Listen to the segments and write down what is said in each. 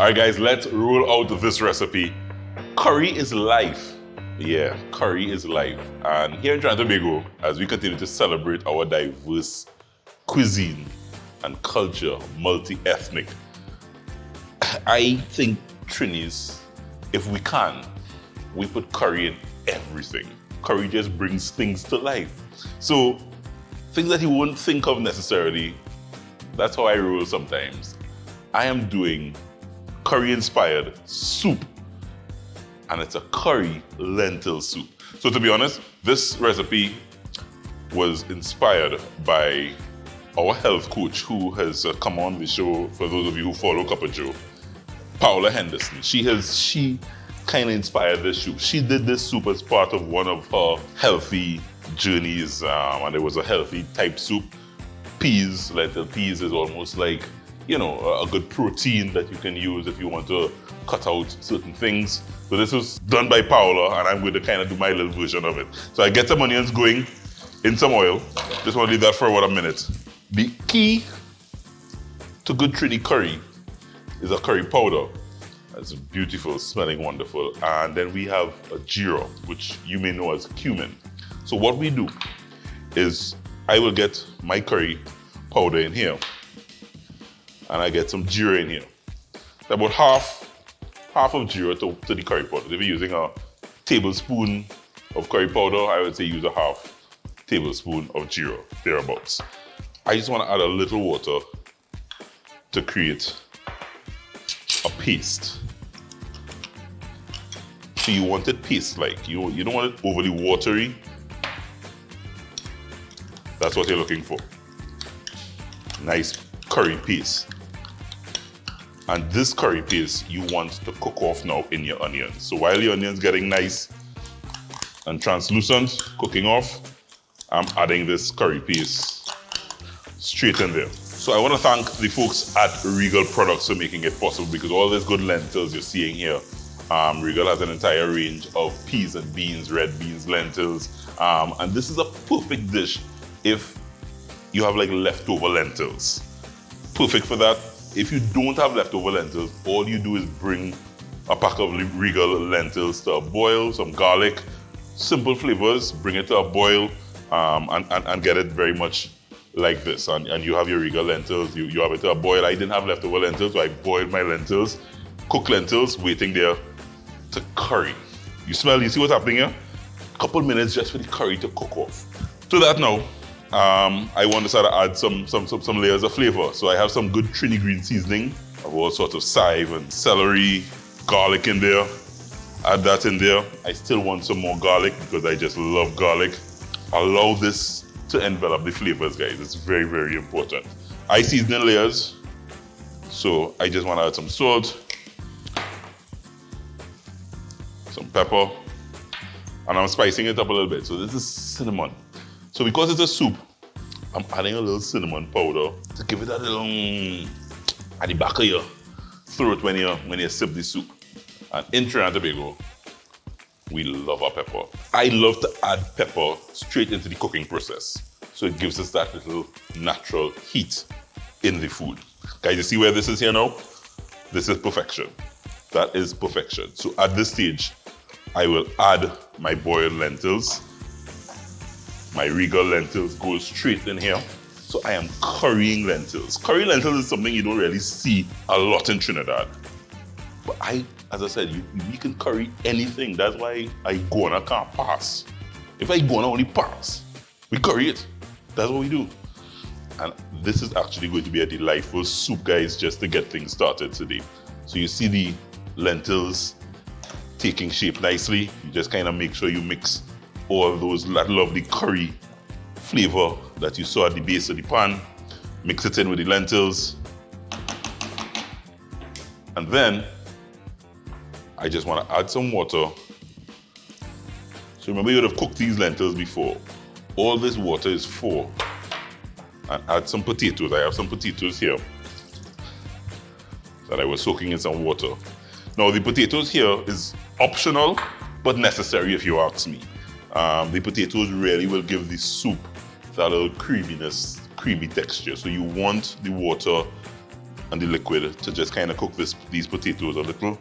All right, guys, let's roll out this recipe. Curry is life. Yeah, curry is life. And here in Trinidad and Tobago, as we continue to celebrate our diverse cuisine and culture, multi-ethnic, I think Trinis, if we can, we put curry in everything. Curry just brings things to life. So things that you wouldn't think of necessarily, that's how I roll sometimes. I am doing curry-inspired soup, and it's a curry lentil soup. So to be honest, this recipe was inspired by our health coach who has come on the show, for those of you who follow Cup of Joe, Paula Henderson. She kind of inspired this soup. She did this soup as part of one of her healthy journeys, and it was a healthy type soup. Peas, lentil peas is almost like, you know, a good protein that you can use if you want to cut out certain things. So this was done by Paula, and I'm going to kind of do my little version of it. So I get some onions going in some oil. Just want to leave that for about a minute. The key to good Trini curry is a curry powder. It's beautiful, smelling wonderful. And then we have a geera, which you may know as cumin. So what we do is I will get my curry powder in here, and I get some geera in here. About half of geera to the curry powder. If you're using a tablespoon of curry powder, I would say use a half tablespoon of geera, thereabouts. I just want to add a little water to create a paste. So you want it paste-like. You don't want it overly watery. That's what you're looking for. Nice curry paste. And this curry paste you want to cook off now in your onions. So while your onions getting nice and translucent, cooking off, I'm adding this curry paste straight in there. So I want to thank the folks at Regal Products for making it possible, because all these good lentils you're seeing here, Regal has an entire range of peas and beans, red beans, lentils, and this is a perfect dish if you have like leftover lentils. Perfect for that. If you don't have leftover lentils, all you do is bring a pack of Regal lentils to a boil, some garlic, simple flavors, bring it to a boil, and get it very much like this. And you have your Regal lentils, you have it to a boil. I didn't have leftover lentils, so I boiled my lentils, cooked lentils, waiting there to curry. You see what's happening here? A couple minutes just for the curry to cook off. To that now, I want to start to add some layers of flavor. So I have some good Trini green seasoning of all sorts of chive and celery, garlic in there. Add that in there. I still want some more garlic because I just love garlic. Allow this to envelop the flavors, guys. It's very, very important. I season in layers, so I just want to add some salt, some pepper, and I'm spicing it up a little bit. So this is cinnamon. So because it's a soup, I'm adding a little cinnamon powder to give it a little at the back of your throat when you sip the soup. And in Trinidad and Tobago, we love our pepper. I love to add pepper straight into the cooking process. So it gives us that little natural heat in the food. Guys, you see where this is here now? This is perfection. That is perfection. So at this stage, I will add my boiled lentils. My Regal lentils go straight in here. So I am currying lentils. Curry lentils is something you don't really see a lot in Trinidad. But as I said, you can curry anything. That's why I go and I can't pass. If I go and I only pass, we curry it. That's what we do. And this is actually going to be a delightful soup, guys, just to get things started today. So you see the lentils taking shape nicely. You just kind of make sure you mix all that lovely curry flavor that you saw at the base of the pan. Mix it in with the lentils. And then I just want to add some water. So remember, you would have cooked these lentils before. All this water is for. And add some potatoes. I have some potatoes here that I was soaking in some water. Now the potatoes here is optional, but necessary if you ask me. The potatoes really will give the soup that little creamy texture. So you want the water and the liquid to just kind of cook these potatoes a little.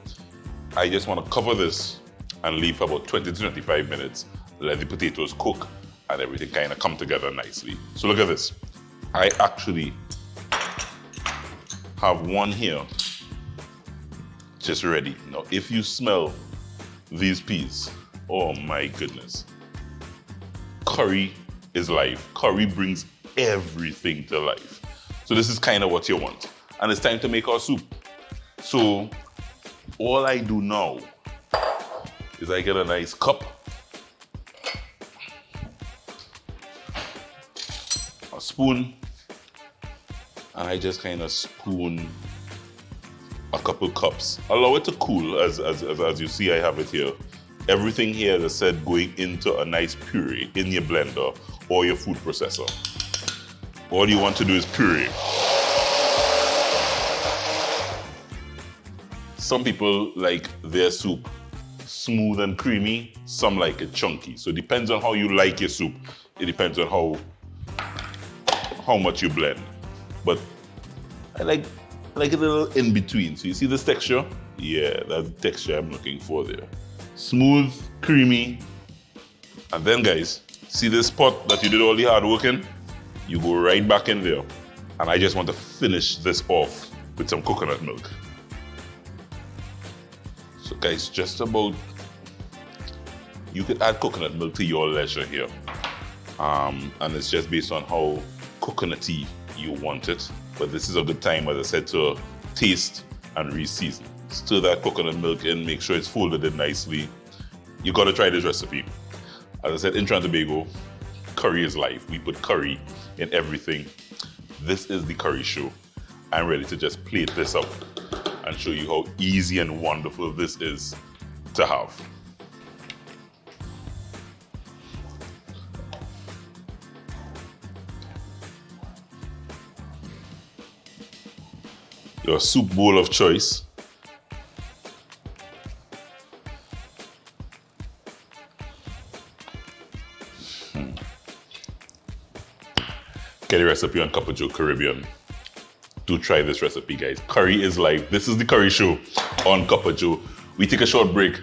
I just want to cover this and leave for about 20 to 25 minutes. Let the potatoes cook and everything kind of come together nicely. So look at this. I actually have one here just ready. Now, if you smell these peas, oh my goodness. Curry is life. Curry brings everything to life. So this is kind of what you want. And it's time to make our soup. So all I do now is I get a nice cup, a spoon, and I just kind of spoon a couple cups. Allow it to cool, as you see I have it here. Everything here, as I said, going into a nice puree in your blender or your food processor. All you want to do is puree. Some people like their soup smooth and creamy, some like it chunky. So it depends on how you like your soup. It depends on how much you blend. But I like it a little in between. So you see this texture? Yeah, that's the texture I'm looking for there. Smooth, creamy. And then guys, see this pot that you did all the hard work in? You go right back in there. And I just want to finish this off with some coconut milk. So guys, just about, you could add coconut milk to your leisure here. And it's just based on how coconutty you want it. But this is a good time, as I said, to taste and re-season. Stir that coconut milk in, make sure it's folded in nicely. You gotta try this recipe. As I said, in Trinidad and Tobago, curry is life. We put curry in everything. This is the curry show. I'm ready to just plate this up and show you how easy and wonderful this is to have. Your soup bowl of choice. Get a recipe on Cup of Joe Caribbean. Do try this recipe, guys. Curry is life. This is the curry show on Cup of Joe. We take a short break.